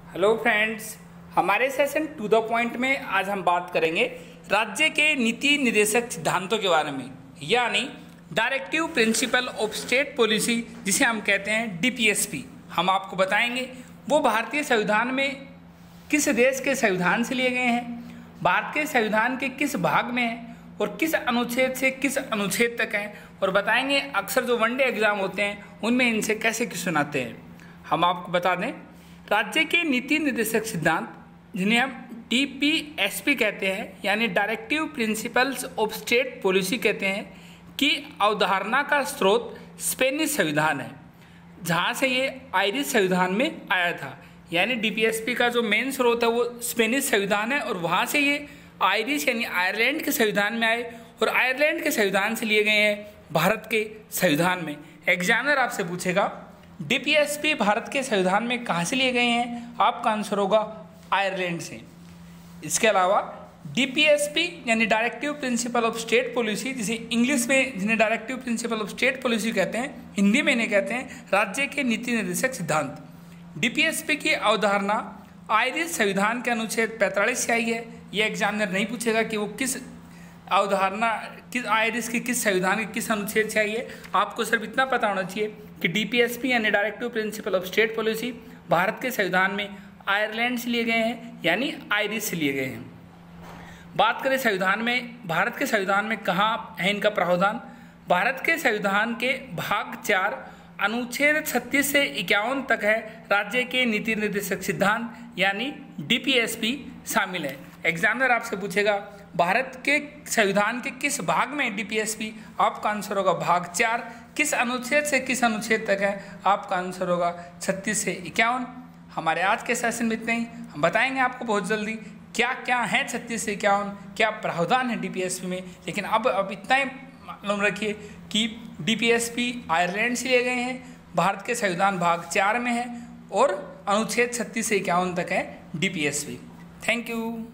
Hello friends, हमारे session to the point में आज हम बात करेंगे राज्य के नीति निर्देशक सिद्धांतों के बारे में, यानी directive principle of state policy, जिसे हम कहते हैं डीपीएसपी। हम आपको बताएंगे वो भारतीय संविधान में किस देश के संविधान से लिए गए हैं, भारत के संविधान के किस भाग में हैं और किस अनुच्छेद से किस अनुच्छेद तक हैं, और बताएंगे अक्सर जो वनडे एग्जाम होते हैं उनमें इनसे कैसे क्वेश्चन आते हैं। हम आपको बता दें राज्य के नीति निर्देशक सिद्धांत, जिन्हें हम डीपीएसपी कहते हैं यानी directive principles of state policy कहते हैं, की अवधारणा का स्रोत स्पेनिश संविधान है, जहाँ से ये आयरिश संविधान में आया था। यानी डीपीएसपी का जो मेन स्रोत है वो स्पेनिश संविधान है और वहाँ से ये आयरिश यानी आयरलैंड के संविधान में आए और आयरलैंड के संविधान से लिए गए हैं भारत के संविधान में। एग्जामिनर आपसे पूछेगा डीपीएसपी भारत के संविधान में कहाँ से लिए गए हैं, आपका आंसर होगा आयरलैंड से। इसके अलावा डीपीएसपी यानी directive principle of state policy, जिसे इंग्लिश में जिन्हें directive principle of state policy कहते हैं, हिंदी में इन्हें कहते हैं राज्य के नीति निर्देशक सिद्धांत। डीपीएसपी की अवधारणा आयरिश संविधान के अनुच्छेद 45 से आई है। ये एग्जामिनर नहीं पूछेगा कि वो किस अवधारणा किस आयरिश की किस संविधान के किस अनुच्छेद से आई है, आपको सिर्फ इतना पता होना चाहिए कि डीपीएसपी यानी directive principle of state policy Bharat के संविधान में आयरलैंड से लिए गए हैं यानी आयरिश से लिए गए हैं। बात करें संविधान में, भारत के संविधान में कहाँ है इनका प्रावधान। भारत के संविधान के भाग 4 अनुच्छेद 36 से 51 तक है राज्य के नीति निर्देशक सिद्धांत यानी डीपीएसपी शामिल है। एग्जामिनर आपसे पूछेगा भारत के संविधान के किस भाग में डीपीएसपी, आपका आंसर होगा भाग 4। किस अनुच्छेद से किस अनुच्छेद तक है, आपका आंसर होगा 36 से 51। हमारे आज के सेशन में इतना ही। हम बताएंगे आपको बहुत जल्दी क्या क्या है 36 से 51, क्या प्रावधान है डीपीएसपी में। लेकिन अब इतना ही मालूम रखिए कि डीपीएसपी आयरलैंड से लिए गए हैं, भारत के संविधान भाग 4 में है और अनुच्छेद 36 से 51 तक है डीपीएसपी। Thank you.